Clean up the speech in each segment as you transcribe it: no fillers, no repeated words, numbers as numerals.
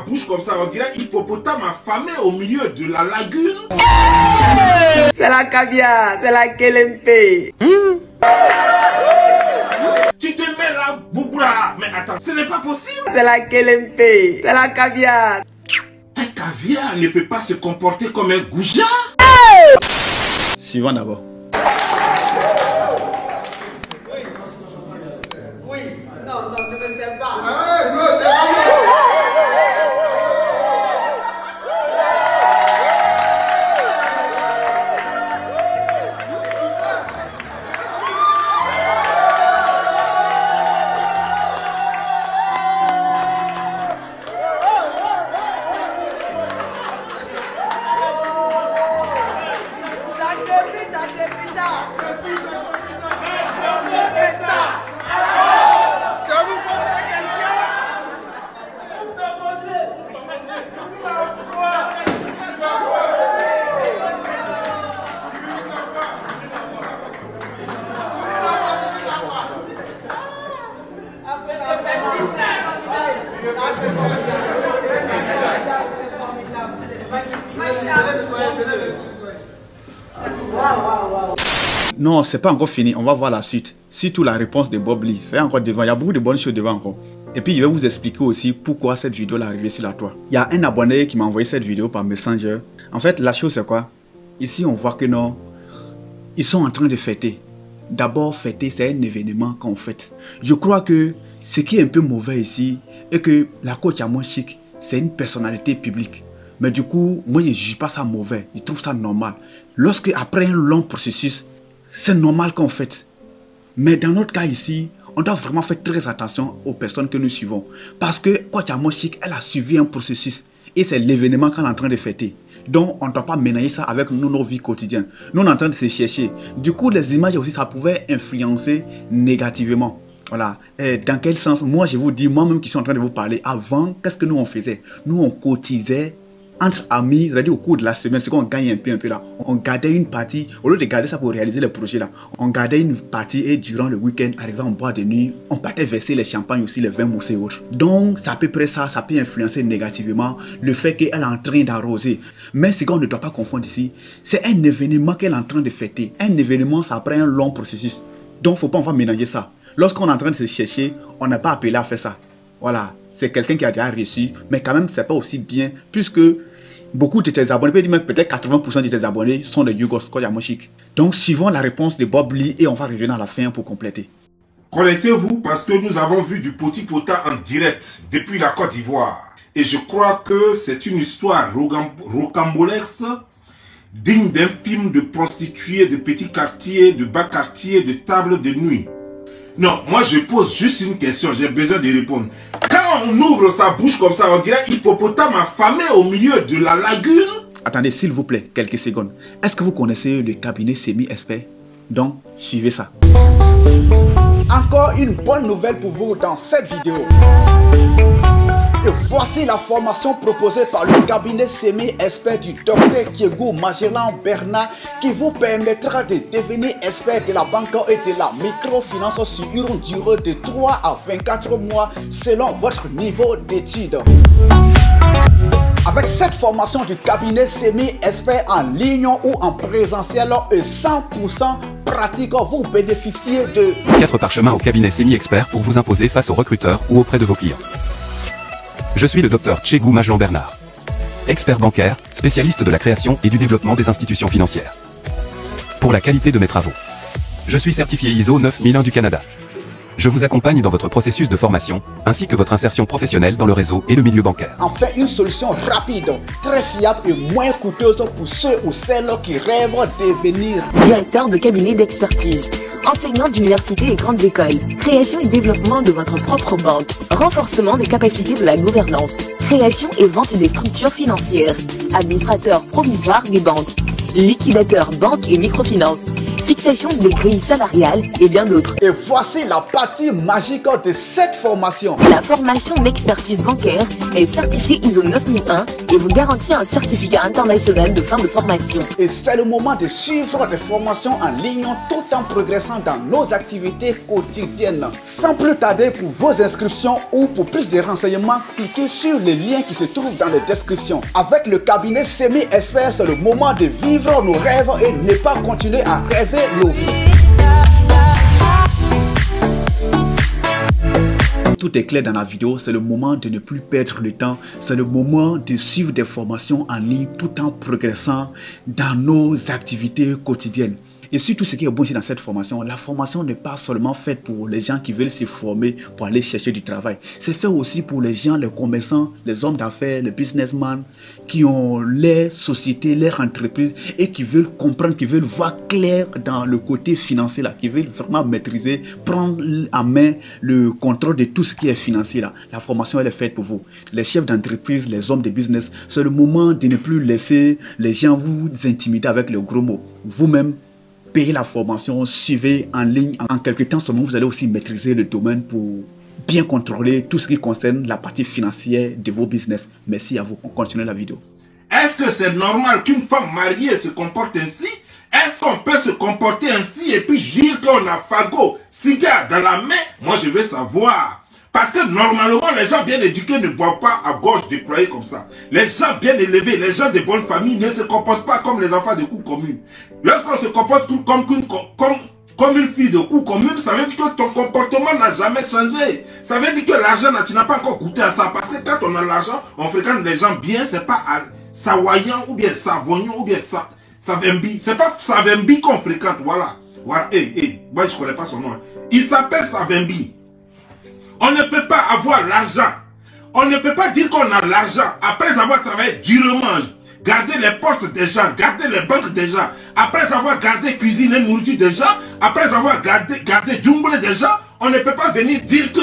bouche comme ça, on dirait hippopotame affamé au milieu de la lagune. C'est la caviar, c'est la kelempe. Tu te mets là, Bouboula. Mais attends, ce n'est pas possible. C'est la kelempe, c'est la caviar. Un caviar ne peut pas se comporter comme un goujat. Suivant d'abord. Non, c'est pas encore fini. On va voir la suite. Surtout la réponse de Bob Lee. C'est encore devant. Il y a beaucoup de bonnes choses devant encore. Et puis, je vais vous expliquer aussi pourquoi cette vidéo est arrivée sur la toile. Il y a un abonné qui m'a envoyé cette vidéo par Messenger. En fait, la chose, c'est quoi? Ici, on voit que non, ils sont en train de fêter. D'abord, fêter, c'est un événement qu'on fête. Je crois que ce qui est un peu mauvais ici est que la coach Amon Chic, c'est une personnalité publique. Mais du coup, moi, je ne juge pas ça mauvais. Je trouve ça normal. Lorsque, après un long processus, c'est normal qu'on fête. Mais dans notre cas ici, on doit vraiment faire très attention aux personnes que nous suivons. Parce que coach Amon Chic, elle a suivi un processus. Et c'est l'événement qu'elle est en train de fêter. Donc, on ne doit pas mélanger ça avec nous, nos vies quotidiennes. Nous, on est en train de se chercher. Du coup, les images aussi, ça pouvait influencer négativement. Voilà. Et dans quel sens? Moi, je vous dis, moi-même qui suis en train de vous parler, avant, qu'est-ce que nous, on faisait? Nous, on cotisait entre amis, c'est-à-dire au cours de la semaine, c'est qu'on gagne un peu là. On gardait une partie, au lieu de garder ça pour réaliser les projets là, on gardait une partie et durant le week-end, arrivé en bois de nuit, on partait verser les champagnes aussi, les vins moussés et autres. Donc, c'est à peu près ça, ça peut influencer négativement le fait qu'elle est en train d'arroser. Mais ce qu'on ne doit pas confondre ici, c'est un événement qu'elle est en train de fêter. Un événement, ça prend un long processus. Donc, il ne faut pas on va mélanger ça. Lorsqu'on est en train de se chercher, on n'a pas appelé à faire ça. Voilà, c'est quelqu'un qui a déjà reçu, mais quand même, c'est pas aussi bien, puisque beaucoup de tes abonnés, peut-être 80% de tes abonnés sont des Yugos Coach Amon Chic. Donc, suivons la réponse de Bob Lee et on va revenir à la fin pour compléter. Connectez-vous parce que nous avons vu du Petit Pota en direct depuis la Côte d'Ivoire. Et je crois que c'est une histoire rocambolesque, digne d'un film de prostituées, de petits quartiers, de bas quartiers, de tables de nuit. Non, moi je pose juste une question, j'ai besoin de répondre. Quand on ouvre sa bouche comme ça, on dirait hippopotame affamé au milieu de la lagune. Attendez, s'il vous plaît, quelques secondes. Est-ce que vous connaissez le cabinet semi-expert? Donc, suivez ça. Encore une bonne nouvelle pour vous dans cette vidéo. Et voici la formation proposée par le cabinet semi-expert du Dr Thiego Magellan Bernard qui vous permettra de devenir expert de la banque et de la microfinance sur une durée de 3 à 24 mois selon votre niveau d'études. Avec cette formation du cabinet semi-expert en ligne ou en présentiel et 100% pratique, vous bénéficiez de 4 parchemins au cabinet semi-expert pour vous imposer face aux recruteurs ou auprès de vos clients. Je suis le Dr Thiego Magellan Bernard, expert bancaire, spécialiste de la création et du développement des institutions financières. Pour la qualité de mes travaux, je suis certifié ISO 9001 du Canada. Je vous accompagne dans votre processus de formation, ainsi que votre insertion professionnelle dans le réseau et le milieu bancaire. Enfin, une solution rapide, très fiable et moins coûteuse pour ceux ou celles qui rêvent de devenir directeur de cabinet d'expertise, enseignant d'université et grandes écoles, création et développement de votre propre banque, renforcement des capacités de la gouvernance, création et vente des structures financières, administrateur provisoire des banques, liquidateur banque et microfinance, fixation des grilles salariales et bien d'autres. Et voici la partie magique de cette formation. La formation d'expertise bancaire est certifiée ISO 9001 et vous garantit un certificat international de fin de formation. Et c'est le moment de suivre des formations en ligne tout en progressant dans nos activités quotidiennes. Sans plus tarder, pour vos inscriptions ou pour plus de renseignements, cliquez sur les liens qui se trouvent dans les descriptions. Avec le cabinet Semi-Expert, c'est le moment de vivre nos rêves et ne pas continuer à rêver nos vies. Tout est clair dans la vidéo, c'est le moment de ne plus perdre le temps, c'est le moment de suivre des formations en ligne tout en progressant dans nos activités quotidiennes. Et surtout, ce qui est bon ici dans cette formation, la formation n'est pas seulement faite pour les gens qui veulent se former pour aller chercher du travail. C'est fait aussi pour les gens, les commerçants, les hommes d'affaires, les businessmen qui ont les sociétés, leurs entreprises et qui veulent comprendre, qui veulent voir clair dans le côté financier là, qui veulent vraiment maîtriser, prendre en main le contrôle de tout ce qui est financier là. La formation, elle est faite pour vous. Les chefs d'entreprise, les hommes de business, c'est le moment de ne plus laisser les gens vous intimider avec les gros mots. Vous-même, payez la formation, suivez en ligne. En quelques temps seulement, vous allez aussi maîtriser le domaine pour bien contrôler tout ce qui concerne la partie financière de vos business. Merci à vous. On continue la vidéo. Est-ce que c'est normal qu'une femme mariée se comporte ainsi? Est-ce qu'on peut se comporter ainsi et puis dire qu'on a fagot, cigare dans la main? Moi, je veux savoir. Parce que normalement, les gens bien éduqués ne boivent pas à gorge déployée comme ça. Les gens bien élevés, les gens de bonne famille ne se comportent pas comme les enfants de cour commune. Lorsqu'on se comporte comme une fille de cour commune, ça veut dire que ton comportement n'a jamais changé. Ça veut dire que l'argent, tu n'as pas encore goûté à ça. Parce que quand on a l'argent, on fréquente les gens bien, c'est pas à Sawayan ou bien Savognon ou bien Savembi. C'est pas Savembi qu'on fréquente, voilà. Voilà, moi je connais pas son nom. Il s'appelle Savembi. On ne peut pas avoir l'argent. On ne peut pas dire qu'on a l'argent après avoir travaillé durement, garder les portes des gens, garder les banques des gens, après avoir gardé cuisine et nourriture des gens, après avoir gardé jungle des gens. On ne peut pas venir dire que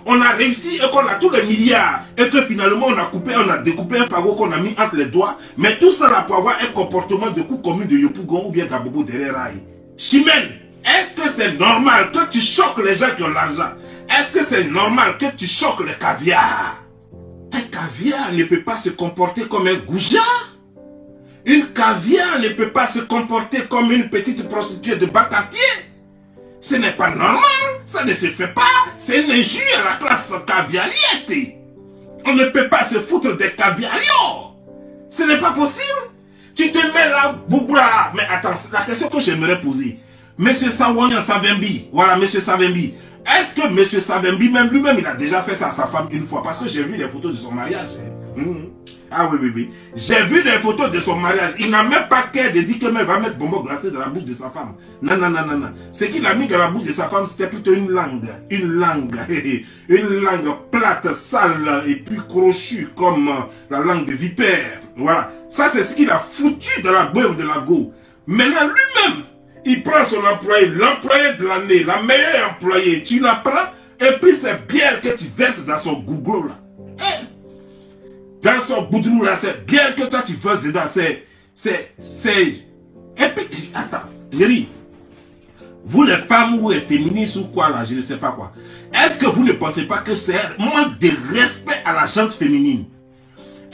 on a réussi et qu'on a tous les milliards et que finalement on a découpé un fagot qu'on a mis entre les doigts. Mais tout ça là pour avoir un comportement de coup commune de Yopougon ou bien d'Abobo Dereraï. Chimène, est-ce que c'est normal que tu choques les gens qui ont l'argent? Est-ce que c'est normal que tu choques le caviar? Un caviar ne peut pas se comporter comme un goujat. Une caviar ne peut pas se comporter comme une petite prostituée de bas quartier. Ce n'est pas normal. Ça ne se fait pas. C'est une injure à la classe caviariette. On ne peut pas se foutre des caviarios. Ce n'est pas possible. Tu te mets là, boubla. Mais attends, la question que j'aimerais poser. Monsieur Sawanyan Savembi. Voilà, monsieur Savembi. Est-ce que M. Savembi, même lui-même, il a déjà fait ça à sa femme une fois? Parce que j'ai vu les photos de son mariage. Ah oui. J'ai vu les photos de son mariage. Il n'a même pas qu'à de dire que même va mettre bonbon glacé dans la bouche de sa femme. Non. Ce qu'il a mis dans la bouche de sa femme, c'était plutôt une langue. Une langue plate, sale et puis crochue comme la langue de vipère. Voilà. Ça, c'est ce qu'il a foutu dans la beuve de la go. Maintenant, lui-même, il prend son employé, l'employé de l'année, la meilleure employée, tu la prends, et puis c'est bière que tu verses dans son gouglo là. Dans son boudrou là, c'est bière que toi tu verses dedans, c'est... Et puis, attends, je dis, vous les femmes ou les féministes ou quoi là, je ne sais pas quoi, est-ce que vous ne pensez pas que c'est un manque de respect à la gente féminine?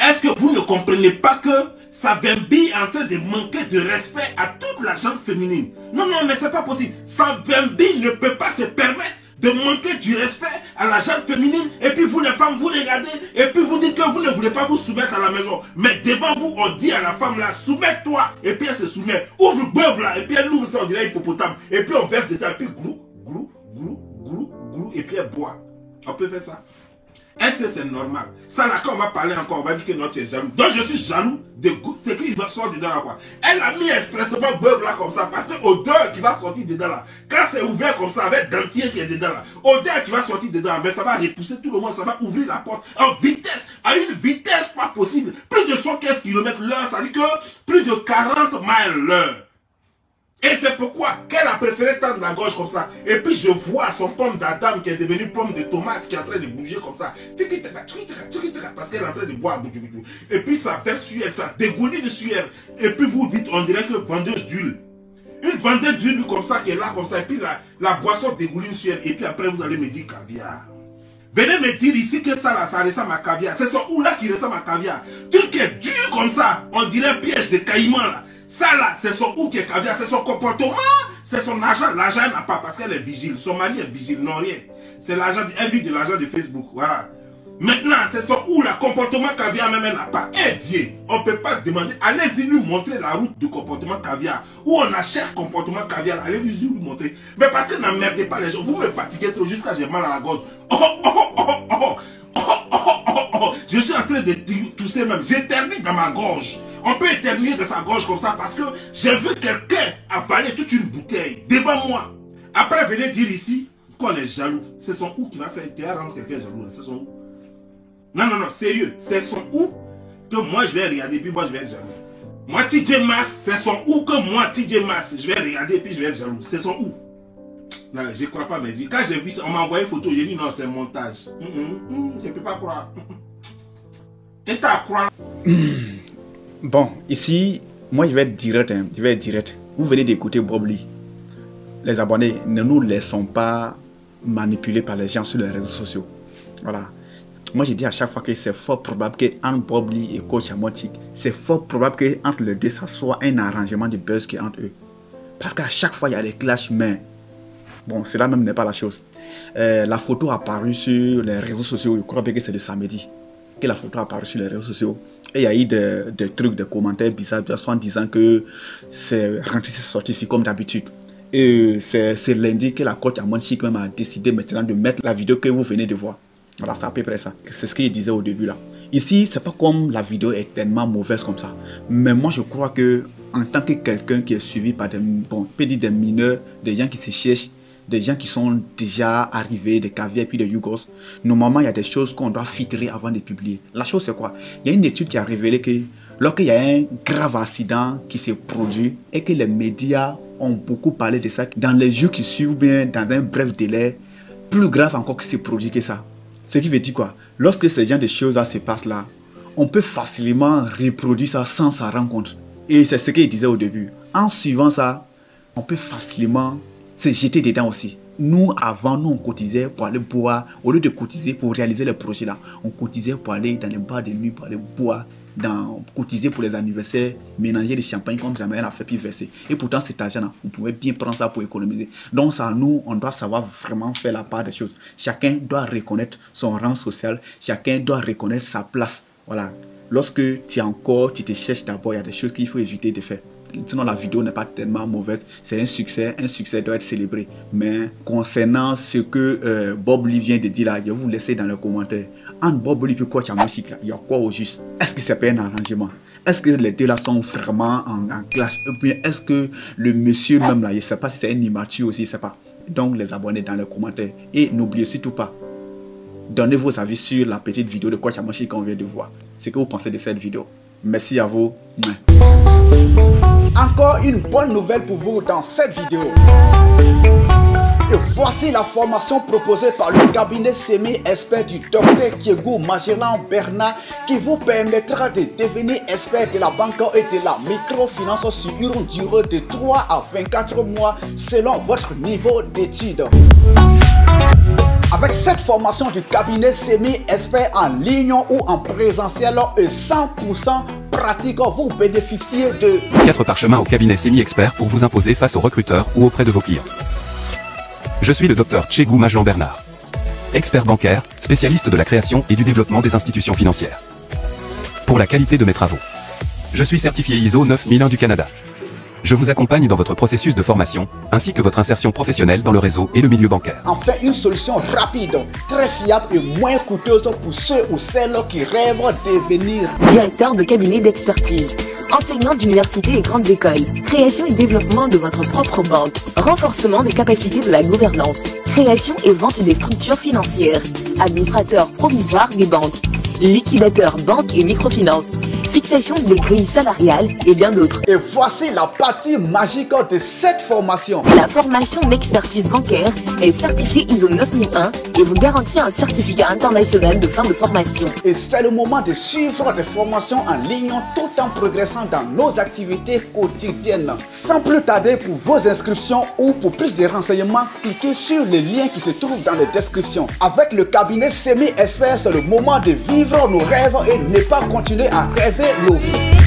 Est-ce que vous ne comprenez pas que Savembi est en train de manquer de respect à toute la gente féminine? Non, mais c'est pas possible. Savembi ne peut pas se permettre de manquer du respect à la gente féminine. Et puis vous les femmes, vous regardez, et puis vous dites que vous ne voulez pas vous soumettre à la maison. Mais devant vous, on dit à la femme là, soumets-toi. Et puis elle se soumet. Ouvre beuve là, et puis elle ouvre ça, on dirait hippopotame. Et puis on verse dedans, et puis glou, et puis elle boit. On peut faire ça? Est-ce que c'est normal? Ça là, quand on va parler encore, on va dire que non, tu es jaloux. Donc je suis jaloux de goût. C'est qu'il va sortir dedans là quoi. Elle a mis expressément beuve là comme ça. Parce que l'odeur qui va sortir dedans là, quand c'est ouvert comme ça avec dentier qui est dedans là, l'odeur qui va sortir dedans, mais ça va repousser tout le monde, ça va ouvrir la porte en vitesse, à une vitesse pas possible. Plus de 115 km/h, ça dit que plus de 40 miles l'heure. Et c'est pourquoi qu'elle a préféré tendre la gorge comme ça. Et puis je vois son pomme d'Adam qui est devenue pomme de tomate qui est en train de bouger comme ça. Parce qu'elle est en train de boire. Et puis ça verse sur elle, ça dégouline sur elle. Et puis vous dites, on dirait que vendeuse d'huile. Une vendeuse d'huile comme ça qui est là, comme ça, et puis la boisson dégouline sur elle, et puis après vous allez me dire caviar. Venez me dire ici que ça là, ça ressemble à caviar. C'est son ou là qui ressemble à caviar. Truc est dur comme ça, on dirait un piège de caïman là. Ça là, c'est son ou qui est caviar, c'est son comportement, c'est son argent. L'argent elle n'a pas parce qu'elle est vigile, son mari est vigile, non rien. C'est l'argent, elle vit de l'argent de Facebook, voilà. Maintenant, c'est son ou le comportement caviar même elle n'a pas. Eh Dieu, on ne peut pas demander, allez-y lui montrer la route du comportement caviar. Où on achète comportement caviar, allez-y lui montrer. Mais parce que n'emmerdez pas les gens, vous me fatiguez trop jusqu'à j'ai mal à la gorge. Je suis en train de tousser même, j'éternue dans ma gorge. On peut éternuer de sa gorge comme ça parce que j'ai vu quelqu'un avaler toute une bouteille devant moi. Après, venez dire ici qu'on est jaloux. C'est son ou qui va faire rendre quelqu'un jaloux. C'est son ou. Non, non, non, sérieux. C'est son ou que moi je vais regarder puis moi je vais être jaloux. Moi, TJ Maxx, c'est son ou que moi, TJ Maxx, je vais regarder puis je vais être jaloux. C'est son ou. Non, je ne crois pas mes yeux. Quand j'ai vu ça, on m'a envoyé une photo, j'ai dit non, c'est montage. Je ne peux pas croire. Et t'as à croire. Bon, ici, moi je vais être direct, hein, je vais être direct. Vous venez d'écouter Bob Lee. Les abonnés, ne nous laissons pas manipuler par les gens sur les réseaux sociaux. Voilà. Moi, je dis à chaque fois que c'est fort probable qu'entre Bob Lee et Coach Amotik, c'est fort probable qu'entre les deux, ça soit un arrangement de buzz qui est entre eux. Parce qu'à chaque fois, il y a des clashs, mais bon, cela même n'est pas la chose. La photo a apparu sur les réseaux sociaux, je crois bien que c'est de samedi que la photo a apparu sur les réseaux sociaux. Et il y a eu des trucs, des commentaires bizarres, soit en disant que c'est rentré, c'est sorti ici comme d'habitude. Et c'est lundi que la Coach Amotik même a décidé maintenant de mettre la vidéo que vous venez de voir. Voilà, c'est à peu près ça. C'est ce qu'il disait au début là. Ici, c'est pas comme la vidéo est tellement mauvaise comme ça. Mais moi, je crois que en tant que quelqu'un qui est suivi par des, bon, peut dire des mineurs, des gens qui se cherchent, des gens qui sont déjà arrivés, des caviars puis des Yougos, normalement, il y a des choses qu'on doit filtrer avant de publier. La chose, c'est quoi? Il y a une étude qui a révélé que lorsqu'il y a un grave accident qui se produit et que les médias ont beaucoup parlé de ça, dans les jours qui suivent, bien dans un bref délai, plus grave encore que se produit que ça. Ce qui veut dire quoi? Lorsque ce genre de choses se passent là, on peut facilement reproduire ça sans s'en rendre compte. Et c'est ce qu'il disait au début. En suivant ça, on peut facilement se jeter dedans aussi. Nous, avant, nous, on cotisait pour aller boire. Au lieu de cotiser pour réaliser les projets là, on cotisait pour aller dans les bars de nuit, pour aller boire, cotiser pour les anniversaires, mélanger des champagnes contre la mère a fait puis verser. Et pourtant, cet argent-là, on pouvait bien prendre ça pour économiser. Donc, ça, nous, on doit savoir vraiment faire la part des choses. Chacun doit reconnaître son rang social. Chacun doit reconnaître sa place. Voilà. Lorsque tu te cherches d'abord, il y a des choses qu'il faut éviter de faire. Sinon, la vidéo n'est pas tellement mauvaise. C'est un succès doit être célébré. Mais concernant ce que Bob Lee vient de dire là, je vais vous laisser dans les commentaires. Entre Bob Lee et Coach Amotik, il y a quoi au juste? Est-ce que c'est pas un arrangement? Est-ce que les deux là sont vraiment en clash? Ou bien est-ce que le monsieur même là, je ne sais pas si c'est un immature aussi, je ne sais pas. Donc les abonnés dans les commentaires. Et n'oubliez surtout pas, donnez vos avis sur la petite vidéo de Coach Amotik qu'on vient de voir. Ce que vous pensez de cette vidéo. Merci à vous. Encore une bonne nouvelle pour vous dans cette vidéo. Et voici la formation proposée par le cabinet semi-expert du Dr Chegou Magellan Bernard qui vous permettra de devenir expert de la banque et de la microfinance sur une durée de 3 à 24 mois selon votre niveau d'études. Avec cette formation du cabinet semi-expert en ligne ou en présentiel et 100% pratique, vous bénéficiez de 4 parchemins au cabinet semi-expert pour vous imposer face aux recruteurs ou auprès de vos clients. Je suis le Dr Chegou Magellan Bernard, expert bancaire, spécialiste de la création et du développement des institutions financières. Pour la qualité de mes travaux, je suis certifié ISO 9001 du Canada. Je vous accompagne dans votre processus de formation, ainsi que votre insertion professionnelle dans le réseau et le milieu bancaire. Enfin, une solution rapide, très fiable et moins coûteuse pour ceux ou celles qui rêvent de devenir directeur de cabinet d'expertise, enseignant d'université et grandes écoles, création et développement de votre propre banque, renforcement des capacités de la gouvernance, création et vente des structures financières, administrateur provisoire des banques, liquidateur banque et microfinance, fixation des grilles salariales et bien d'autres. Et voici la partie magique de cette formation. La formation d'expertise bancaire est certifiée ISO 9001 et vous garantit un certificat international de fin de formation. Et c'est le moment de suivre des formations en ligne tout en progressant dans nos activités quotidiennes. Sans plus tarder, pour vos inscriptions ou pour plus de renseignements, cliquez sur les liens qui se trouvent dans les descriptions. Avec le cabinet Semi Expert, c'est le moment de vivre nos rêves et ne pas continuer à rêver nos vies.